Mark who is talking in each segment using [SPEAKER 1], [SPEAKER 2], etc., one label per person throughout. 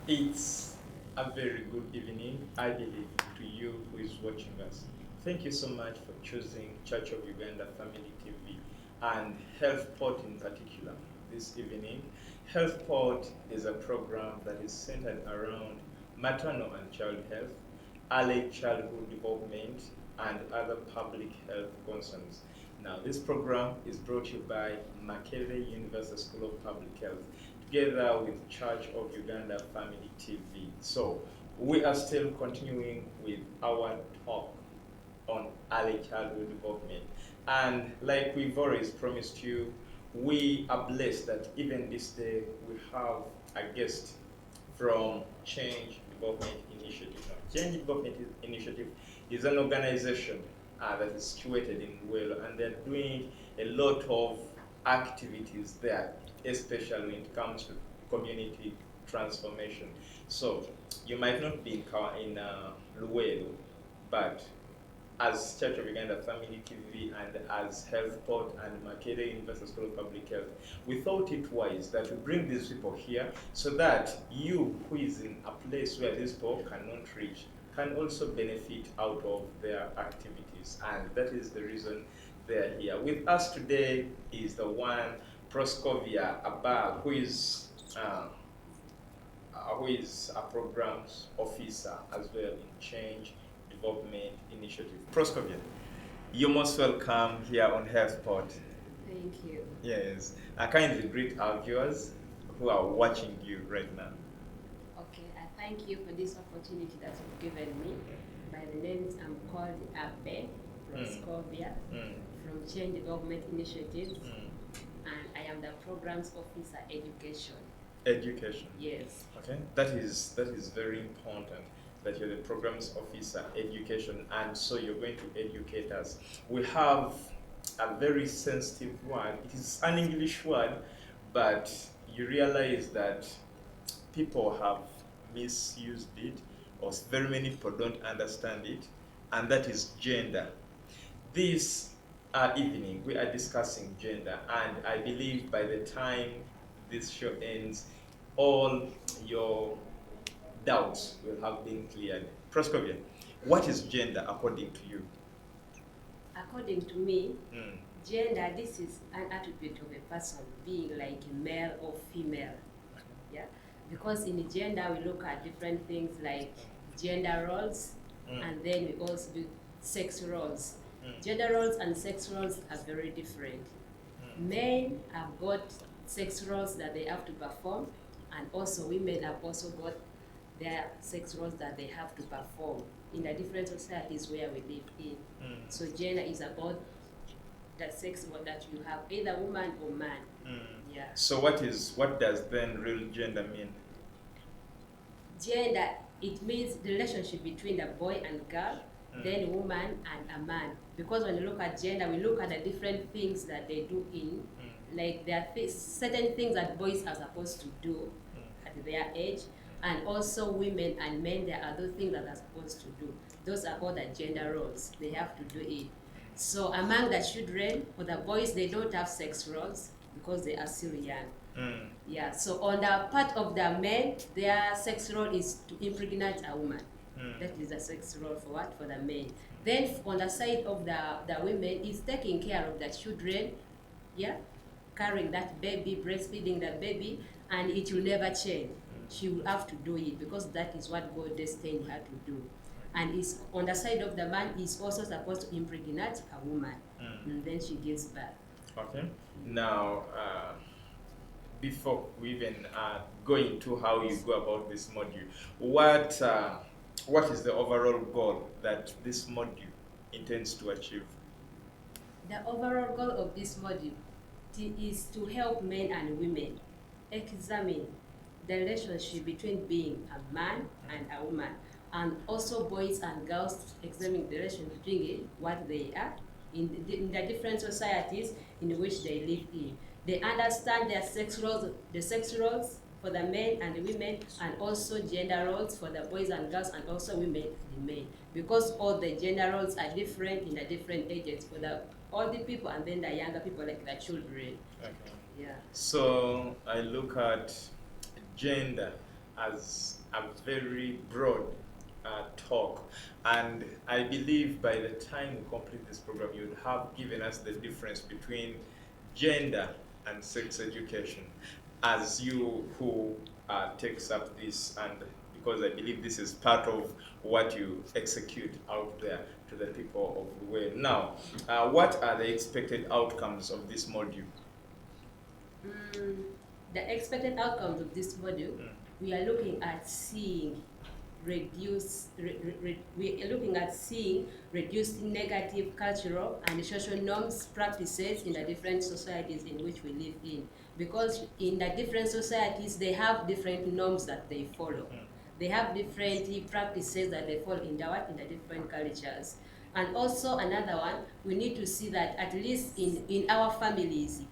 [SPEAKER 1] It's a very good evening, I believe, to you who is watching us. Thank you so much for choosing Church of Uganda Family TV and Health Port in particular this evening. Health Port is a program that is centered around maternal and child health, early childhood development, and other public health concerns. Now, this program is brought to you by Makerere University School of Public Health together with Church of Uganda Family TV. So we are still continuing with our talk on early childhood development. And like we've always promised you, we are blessed that even this day we have a guest from Change Development Initiative. Now, Change Development Initiative is an organization that is situated in Welo, and they're doing a lot of activities there, especially when it comes to community transformation. So you might not be in Luwelo, but as Church of Uganda Family TV and as Health Port and Makerere University School of Public Health, we thought it wise that we bring these people here so that you who is in a place where these people cannot reach can also benefit out of their activities. And that is the reason they're here. With us today is the one Proscovia Aber, who is a programs officer as well in Change Development Initiative. Proscovia, you're most welcome here on HealthPod.
[SPEAKER 2] Thank you.
[SPEAKER 1] Yes, I kindly greet our viewers who are watching you right now.
[SPEAKER 2] Okay, I thank you for this opportunity that you've given me. By the names, I'm called Aber Proscovia from Change Development Initiatives, and I am the Programs Officer Education.
[SPEAKER 1] Education.
[SPEAKER 2] Yes.
[SPEAKER 1] Okay, that is very important. That you're the programs officer education, and so you're going to educate us. We have a very sensitive word. It is an English word, but you realize that people have misused it, or very many people don't understand it, and that is gender. This evening we are discussing gender, and I believe by the time this show ends, all your doubts will have been cleared. Proscovia, what is gender according to you?
[SPEAKER 2] According to me, gender, this is an attribute of a person being like a male or female. Yeah, because in gender we look at different things like gender roles, and then we also do sex roles. Gender roles and sex roles are very different. Men have got sex roles that they have to perform, and also women have also got their sex roles that they have to perform in the different societies where we live in. So gender is about the sex role that you have, either woman or man. Yeah.
[SPEAKER 1] So what does then real gender mean?
[SPEAKER 2] Gender, it means the relationship between the boy and girl, then woman and a man. Because when you look at gender, we look at the different things that they do in, like there are certain things that boys are supposed to do at their age, and also women and men, there are other things that they're supposed to do. Those are called the gender roles. They have to do it. So among the children, for the boys, they don't have sex roles because they are still young. Yeah, so on the part of the men, their sex role is to impregnate a woman. That is the sex role for what? For the men. Then on the side of the women, is taking care of the children, yeah, carrying that baby, breastfeeding that baby, and it will never change. She will have to do it because that is what God destined her to do. And is on the side of the man is also supposed to impregnate a woman, and then she gives birth.
[SPEAKER 1] Okay. Now, before we even go into how you go about this module, what is the overall goal that this module intends to achieve?
[SPEAKER 2] The overall goal of this module is to help men and women examine the relationship between being a man and a woman, and also boys and girls examine the relationship between what they are in the different societies in which they live in. They understand their sex roles, the sex roles for the men and the women, and also gender roles for the boys and girls, and also women and the men. Because all the gender roles are different in the different ages for the older people and then the younger people, like the children.
[SPEAKER 1] Okay.
[SPEAKER 2] Yeah.
[SPEAKER 1] So I look at gender as a very broad talk, and I believe by the time we complete this program, you would have given us the difference between gender and sex education. As you who takes up this, and because I believe this is part of what you execute out there to the people of the world. Now, what are the expected outcomes of this module?
[SPEAKER 2] The expected outcomes of this module, we are looking at seeing reducing negative cultural and social norms practices in the different societies in which we live in, because in the different societies they have different norms that they follow. They have different practices that they follow in the different cultures. And also another one, we need to see that at least in our families,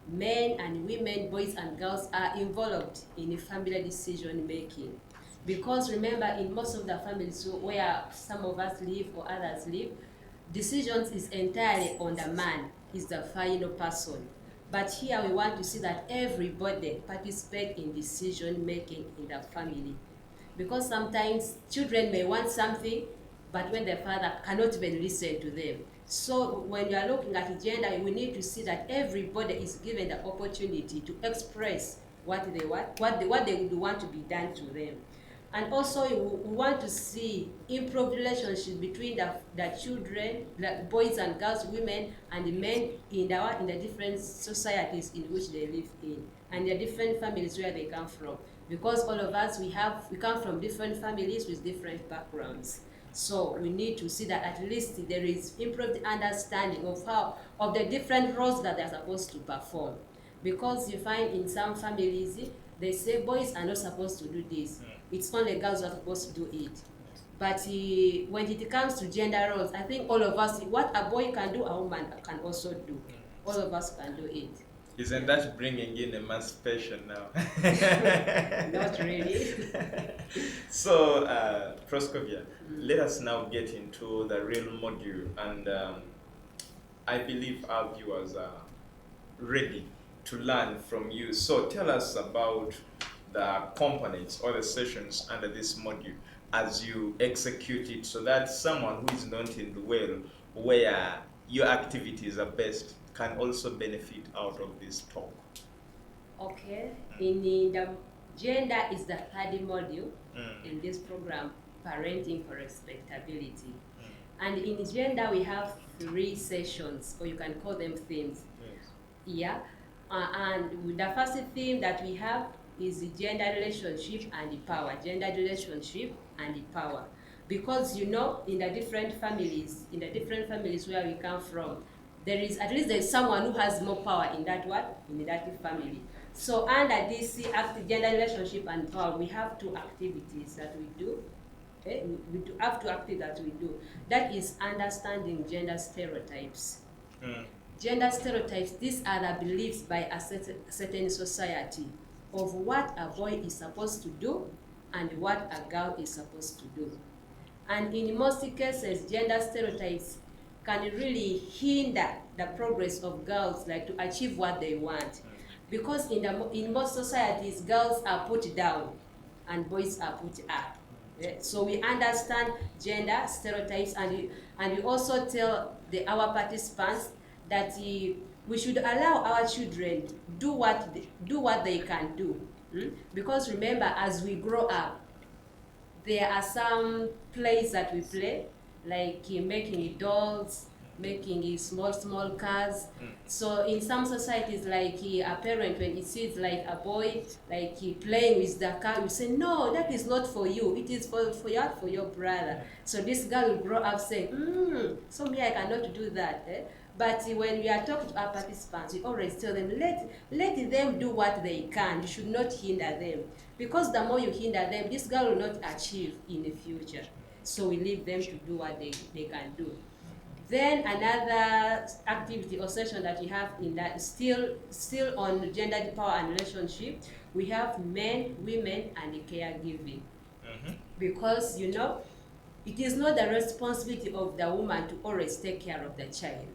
[SPEAKER 2] men and women, boys and girls are involved in family decision making. Because remember, in most of the families where some of us live or others live, decisions is entirely on the man. He's the final person. But here we want to see that everybody participate in decision making in the family. Because sometimes children may want something, but when their father cannot even listen to them. So when you are looking at gender, we need to see that everybody is given the opportunity to express what they want, what they would want to be done to them. And also we want to see improved relationship between the children, the boys and girls, women and the men in the different societies in which they live in, and the different families where they come from. Because all of us, we come from different families with different backgrounds. So we need to see that at least there is improved understanding of the different roles that they're supposed to perform. Because you find in some families, they say boys are not supposed to do this. It's only girls who are supposed to do it. But when it comes to gender roles, I think all of us, what a boy can do, a woman can also do. All of us can do it.
[SPEAKER 1] Isn't that bringing in emancipation now?
[SPEAKER 2] Not really.
[SPEAKER 1] So, Proscovia, let us now get into the real module, and I believe our viewers are ready to learn from you. So tell us about the components or the sessions under this module as you execute it, so that someone who is not in the world where your activities are based can also benefit out of this talk.
[SPEAKER 2] Okay. In the gender is the third module in this program, parenting for respectability. And in gender we have 3 sessions, or you can call them themes. Yeah. And the first theme that we have is the gender relationship and the power. Gender relationship and the power. Because in the different families where we come from, there's someone who has more power in that family. So under this gender relationship and power, we have 2 activities that we do. Okay? We have 2 activities that we do. That is understanding gender stereotypes. Gender stereotypes, these are the beliefs by a certain society of what a boy is supposed to do and what a girl is supposed to do. And in most cases, gender stereotypes can really hinder the progress of girls, like to achieve what they want. Because in most societies, girls are put down and boys are put up. So we understand gender stereotypes, and we also tell our participants that we should allow our children do what they can do. Because remember, as we grow up, there are some plays that we play, like making dolls, making small cars. So in some societies, like a parent, when he sees like a boy like playing with the car, we say, no, that is not for you, it is for your brother. So this girl will grow up saying, so me, I cannot do that. But when we are talking to our participants, we always tell them, let them do what they can. You should not hinder them. Because the more you hinder them, this girl will not achieve in the future. So we leave them to do what they can do. Then another activity or session that we have in that, still on gender power and relationship, we have men, women, and caregiving. Because it is not the responsibility of the woman to always take care of the child.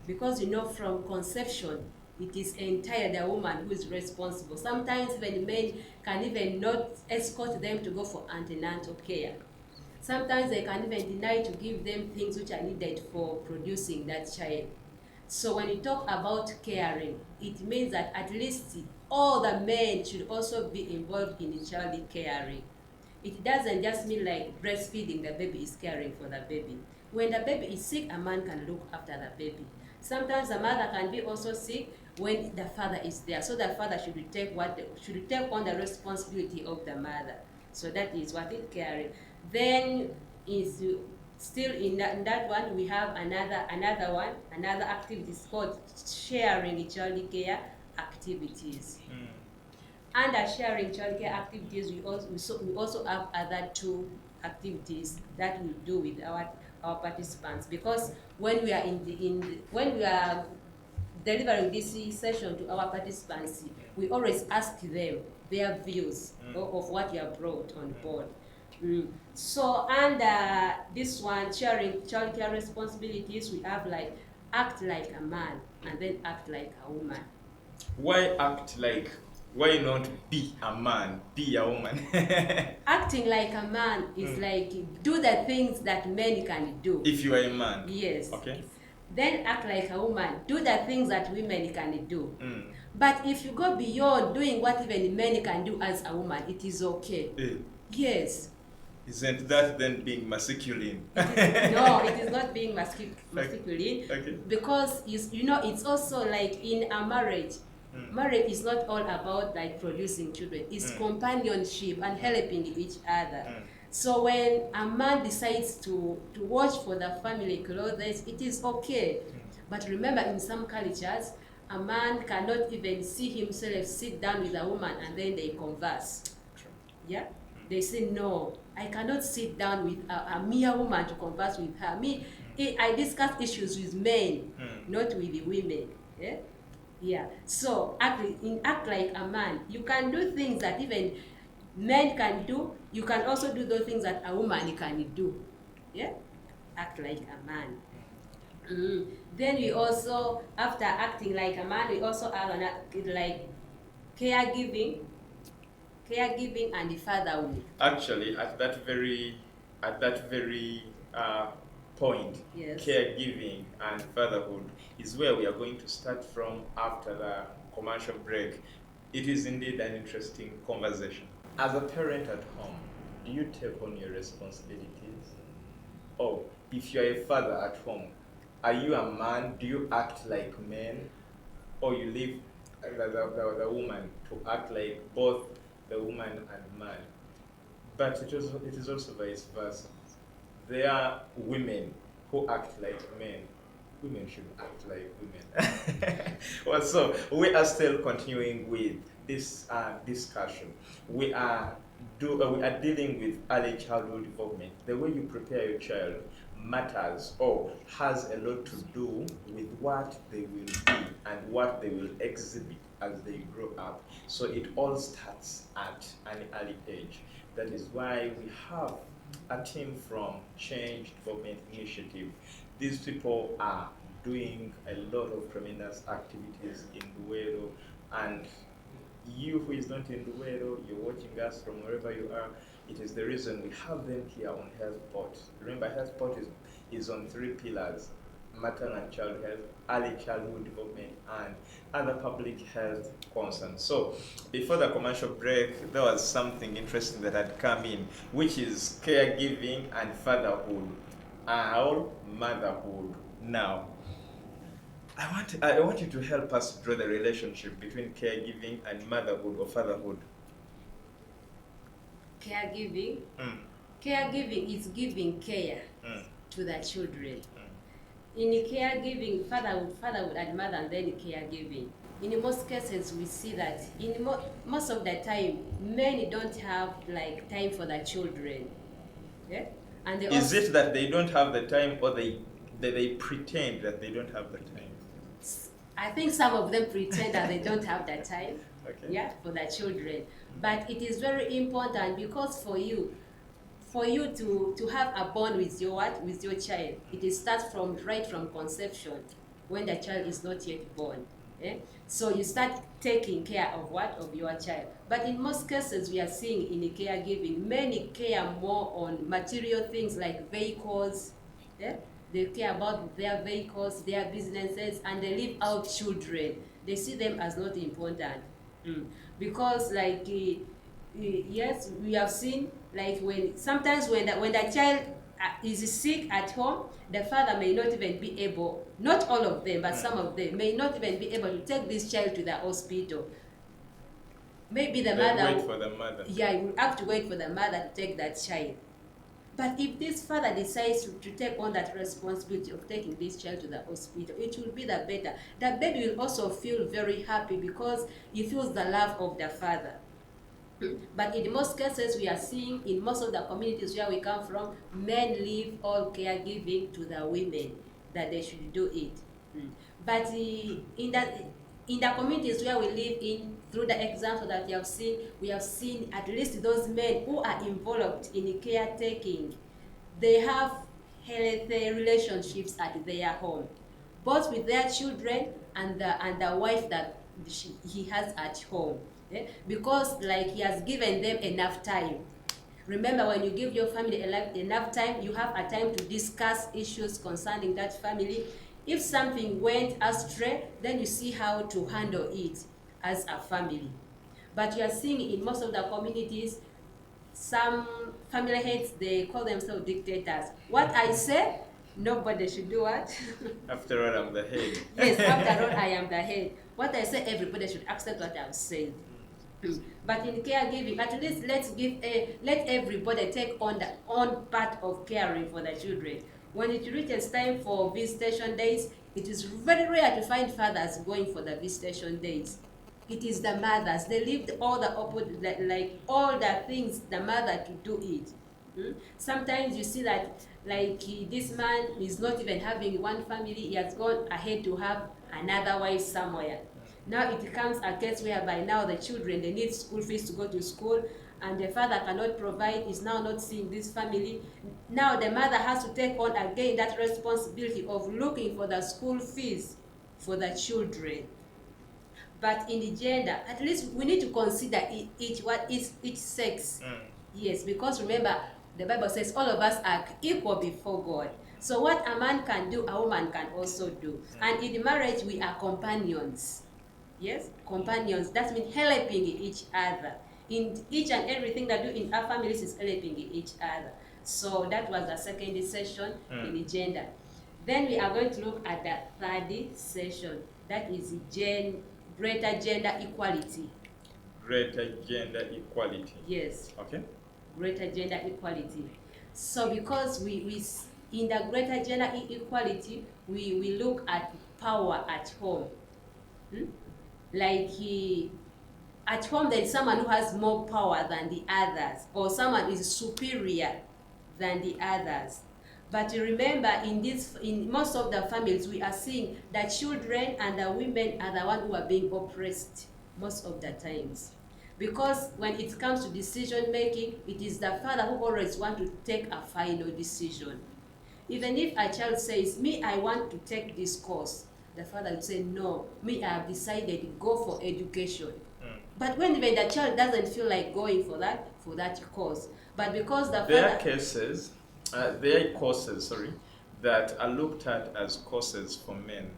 [SPEAKER 2] Because from conception, it is entirely the woman who is responsible. Sometimes even men can even not escort them to go for antenatal care. Sometimes they can even deny to give them things which are needed for producing that child. So when you talk about caring, it means that at least all the men should also be involved in the child caring. It doesn't just mean like breastfeeding, the baby is caring for the baby. When the baby is sick, a man can look after the baby. Sometimes the mother can be also sick when the father is there. So the father should take on the responsibility of the mother. So that is what it caring. Then is still in that one we have another activity is called sharing child care activities. Under sharing childcare activities, we also have other two activities that we do with our participants, because when we are when we are delivering this session to our participants, we always ask them their views of what you have brought on board. So under this one, sharing childcare responsibilities, we have like act like a man and then act like a woman.
[SPEAKER 1] Why act like? Why not be a man, be a woman?
[SPEAKER 2] Acting like a man is like do the things that men can do.
[SPEAKER 1] If you are a man.
[SPEAKER 2] Yes.
[SPEAKER 1] Okay.
[SPEAKER 2] Then act like a woman, do the things that women can do. But if you go beyond doing what even men can do as a woman, it is okay. Yes.
[SPEAKER 1] Isn't that then being masculine?
[SPEAKER 2] No, it is not being masculine.
[SPEAKER 1] Okay.
[SPEAKER 2] Because it's also like in a marriage. Marriage is not all about like producing children. It's companionship and helping each other. So when a man decides to watch for the family clothes, it is okay. But remember, in some cultures, a man cannot even see himself sit down with a woman and then they converse. Yeah? They say, no, I cannot sit down with a mere woman to converse with her. I discuss issues with men, not with the women. Yeah? Yeah. So act like a man. You can do things that even men can do. You can also do those things that a woman can do. Yeah? Act like a man. Then we also, after acting like a man, we also have like caregiving and fatherhood.
[SPEAKER 1] Actually, at that very point,
[SPEAKER 2] Yes.
[SPEAKER 1] caregiving and fatherhood is where we are going to start from after the commercial break. It is indeed an interesting conversation. As a parent at home, do you take on your responsibilities? Oh, if you're a father at home, are you a man? Do you act like men? Or you leave the woman to act like both the woman and man? But it is also vice versa. There are women who act like men. Women should act like women. Well, so we are still continuing with this discussion. We are dealing with early childhood development. The way you prepare your child matters or has a lot to do with what they will be and what they will exhibit as they grow up. So it all starts at an early age. That is why we have a team from Change Development Initiative. These people are doing a lot of tremendous activities in Luweero, and you who is not in Luweero, you're watching us from wherever you are, it is the reason we have them here on HealthPort. Remember, HealthPort is on 3 pillars: maternal and child health, early childhood development, and other public health concerns. So before the commercial break, there was something interesting that had come in, which is caregiving and fatherhood, or motherhood. Now, I want you to help us draw the relationship between caregiving and motherhood or fatherhood.
[SPEAKER 2] Caregiving is giving care to the children. In caregiving, fatherhood and mother, and then caregiving. In most cases, we see that in most of the time, men don't have like time for the children. Yeah? And
[SPEAKER 1] is it that they don't have the time, or they pretend that they don't have the time?
[SPEAKER 2] I think some of them pretend that they don't have the time.
[SPEAKER 1] Okay.
[SPEAKER 2] Yeah, for the children. But it is very important, because for you to have a bond with your child, it starts right from conception, when the child is not yet born. Eh? So you start taking care of what? Of your child. But in most cases, we are seeing in the caregiving, many care more on material things like vehicles. Eh? They care about their vehicles, their businesses, and they leave out children. They see them as not important. Because like yes, we have seen like when sometimes when the child is sick at home, the father may not even be able, not all of them, but some of them may not even be able to take this child to the hospital. Maybe the mother,
[SPEAKER 1] wait for the mother.
[SPEAKER 2] yeah, you will have to wait for the mother to take that child. But if this father decides to take on that responsibility of taking this child to the hospital, it will be the better. The baby will also feel very happy because he feels the love of the father. But in most cases, we are seeing in most of the communities where we come from, men leave all caregiving to the women, that they should do it. But in the communities where we live in, through the example that we have seen at least those men who are involved in caretaking, they have healthy relationships at their home, both with their children and the wife that he has at home. Because like he has given them enough time. Remember, when you give your family enough time, you have a time to discuss issues concerning that family. If something went astray, then you see how to handle it as a family. But you are seeing in most of the communities, some family heads, they call themselves dictators. What I say, nobody should do what?
[SPEAKER 1] After all, I'm the head.
[SPEAKER 2] Yes, after all, I am the head. What I say, everybody should accept what I've said. But in caregiving, at least let everybody take on the own part of caring for the children. When it reaches time for visitation days, it is very rare to find fathers going for the visitation days. It is the mothers. They leave all the like all the things the mother to do it. Sometimes you see that like this man is not even having one family, he has gone ahead to have another wife somewhere. Now it becomes a case whereby now the children, they need school fees to go to school, and the father cannot provide, is now not seeing this family. Now the mother has to take on again that responsibility of looking for the school fees for the children. But in the gender, at least we need to consider each sex. Yes, because remember, the Bible says all of us are equal before God. So what a man can do, a woman can also do. And in marriage, we are companions. Yes, companions. That means helping each other. In each and everything that do in our families is helping each other. So that was the second session in the gender. Then we are going to look at the third session. That is greater gender equality.
[SPEAKER 1] Greater gender equality.
[SPEAKER 2] Yes.
[SPEAKER 1] Okay.
[SPEAKER 2] Greater gender equality. So because we in the greater gender equality, we look at power at home. Like at home there is someone who has more power than the others, or someone is superior than the others. But remember, in most of the families, we are seeing the children and the women are the ones who are being oppressed most of the times. Because when it comes to decision making, it is the father who always wants to take a final decision. Even if a child says, me, I want to take this course, the father would say, no, me, I have decided, go for education. But when even the child doesn't feel like going for that course, but because the
[SPEAKER 1] there
[SPEAKER 2] father...
[SPEAKER 1] are cases, there are courses, that are looked at as courses for men.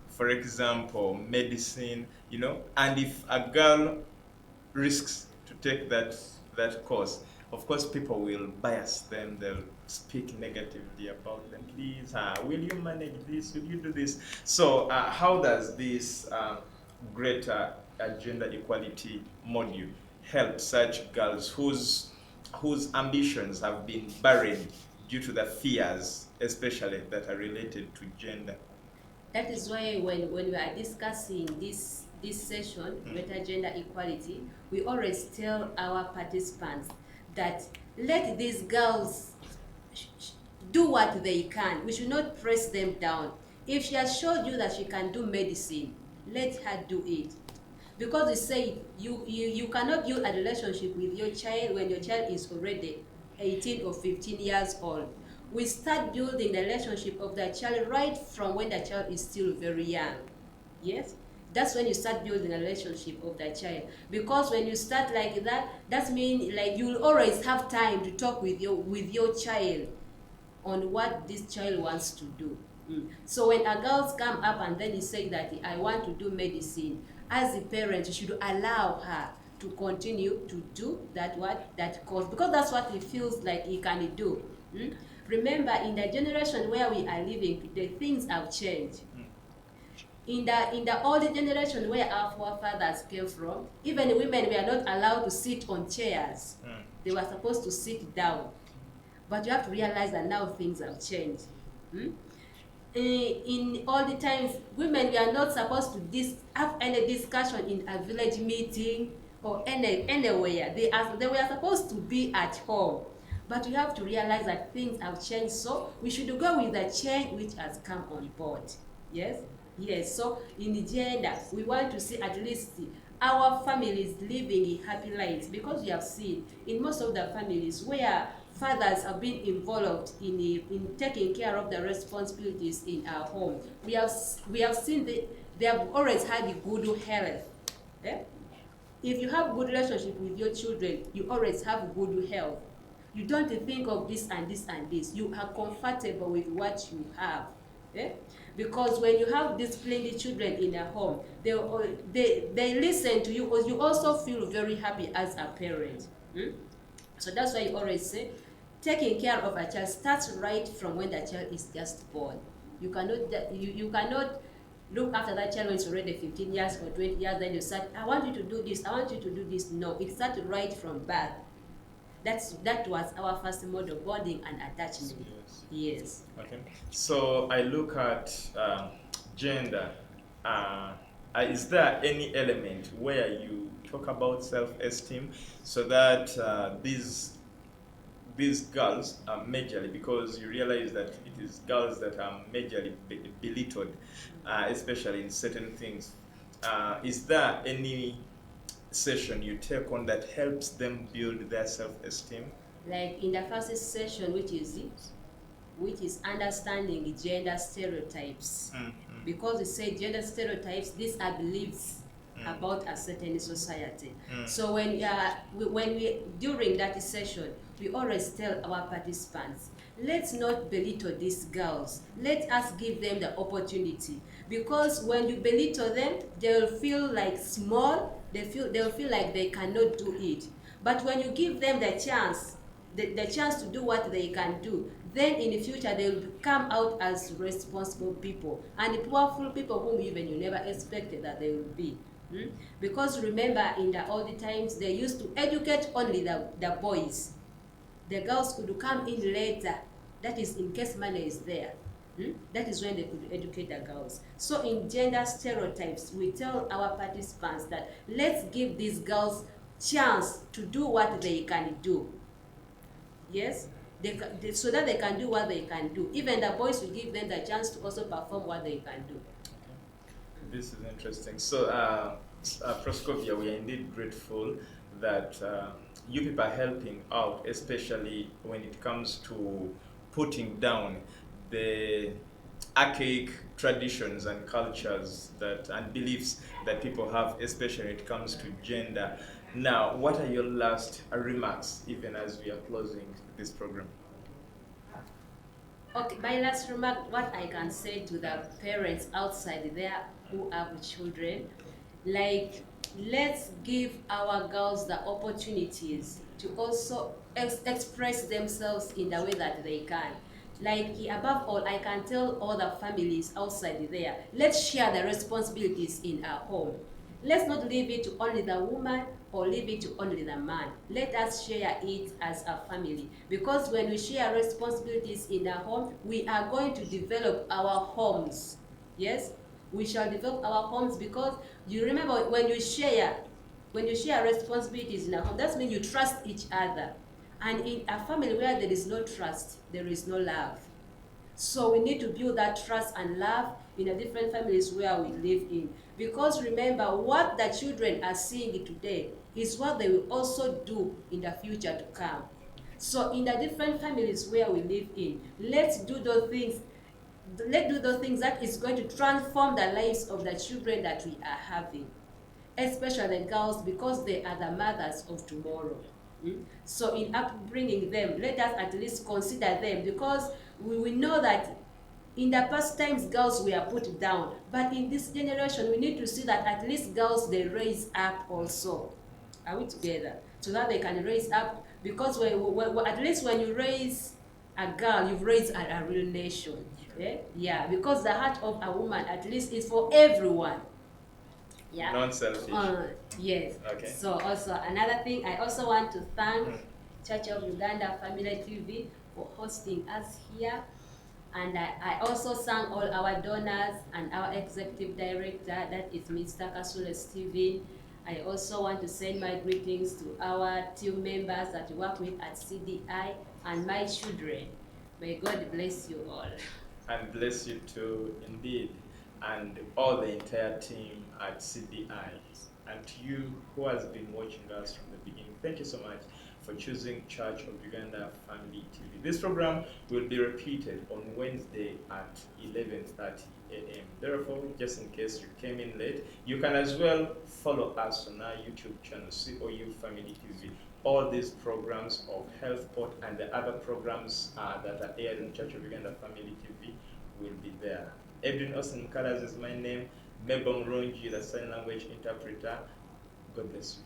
[SPEAKER 1] For example, medicine, and if a girl risks to take that course, of course people will bias them, they'll speak negatively about them. Please, will you manage this, will you do this? So how does this greater gender equality module help such girls whose ambitions have been buried due to the fears, especially that are related to gender?
[SPEAKER 2] That is why when we are discussing this session, greater gender equality, we always tell our participants that let these girls do what they can. We should not press them down. If she has showed you that she can do medicine, let her do it. Because we say you cannot build a relationship with your child when your child is already 18 or 15 years old. We start building the relationship of the child right from when the child is still very young. Yes? That's when you start building a relationship of that child. Because when you start like that, that means like you'll always have time to talk with your child on what this child wants to do. So when a girl come up and then he say that I want to do medicine, as a parent you should allow her to continue to do that course, because that's what he feels like he can do. Remember, in the generation where we are living today, things have changed. In the old generation where our forefathers came from, even women were not allowed to sit on chairs. They were supposed to sit down. But you have to realize that now things have changed. In all the times, women were not supposed to have any discussion in a village meeting or anywhere. They were supposed to be at home. But we have to realize that things have changed, so we should go with the change which has come on board. Yes? Yes, so in gender, we want to see at least our families living in happy lives, because we have seen in most of the families where fathers have been involved in taking care of the responsibilities in our home, we have seen they have always had a good health. If you have good relationship with your children, you always have good health. You don't think of this and this and this. You are comfortable with what you have. Because when you have disciplined children in a home, they listen to you, because you also feel very happy as a parent. So that's why you always say, taking care of a child starts right from when the child is just born. You cannot look after that child when it's already 15 years or 20 years, then you start, I want you to do this, I want you to do this. No, it starts right from birth. That was our first mode of bonding and attachment. Yes.
[SPEAKER 1] Okay. So I look at gender. Is there any element where you talk about self-esteem, so that these girls are majorly, because you realize that it is girls that are majorly belittled, especially in certain things. Is there any session you take on that helps them build their self-esteem?
[SPEAKER 2] Like in the first session, which is understanding gender stereotypes. Because we say gender stereotypes, these are beliefs about a certain society. So when we during that session, we always tell our participants, let's not belittle these girls. Let us give them the opportunity, because when you belittle them, they'll feel like small. They'll feel like they cannot do it. But when you give them the chance, the chance to do what they can do, then in the future they will come out as responsible people, and powerful people whom even you never expected that they will be. Because remember, in the old times, they used to educate only the boys. The girls could come in later. That is in case money is there. That is when they could educate the girls. So in gender stereotypes, we tell our participants that let's give these girls chance to do what they can do. Yes? So that they can do what they can do. Even the boys will give them the chance to also perform what they can do.
[SPEAKER 1] Okay. This is interesting. So, Proscovia, we are indeed grateful that you people are helping out, especially when it comes to putting down the archaic traditions and cultures and beliefs that people have, especially when it comes to gender. Now, what are your last remarks, even as we are closing this program?
[SPEAKER 2] Okay, my last remark, what I can say to the parents outside there who have children, like, let's give our girls the opportunities to also express themselves in the way that they can. Like, above all, I can tell all the families outside there, let's share the responsibilities in our home. Let's not leave it to only the woman or leave it to only the man. Let us share it as a family. Because when we share responsibilities in our home, we are going to develop our homes. Yes? We shall develop our homes, because you remember when you share responsibilities in a home, that means you trust each other. And in a family where there is no trust, there is no love. So we need to build that trust and love in the different families where we live in. Because remember, what the children are seeing today is what they will also do in the future to come. So in the different families where we live in, let's do those things let's do those things that is going to transform the lives of the children that we are having, especially the girls, because they are the mothers of tomorrow. So in upbringing them, let us at least consider them, because we know that in the past times girls were put down, but in this generation we need to see that at least girls, they raise up also. Are we together? So that they can raise up, because at least when you raise a girl, you've raised a real nation. Yeah, because the heart of a woman at least is for everyone. Yeah.
[SPEAKER 1] Non-selfish.
[SPEAKER 2] Yes.
[SPEAKER 1] Okay.
[SPEAKER 2] So also another thing, I also want to thank Church of Uganda Family TV for hosting us here. And I also thank all our donors and our executive director, that is Mr. Kasule Steven. I also want to send my greetings to our team members that we work with at CDI and my children. May God bless you all.
[SPEAKER 1] And bless you too, indeed, and all the entire team at CDI. And to you who has been watching us from the beginning, thank you so much for choosing Church of Uganda Family TV. This program will be repeated on Wednesday at 11:30 a.m. Therefore, just in case you came in late, you can as well follow us on our YouTube channel, COU Family TV. All these programs of Health Port and the other programs that are aired on Church of Uganda Family TV will be there. Edwin Austin Mkalas is my name. Mebong Ronji, the sign language interpreter. God bless you.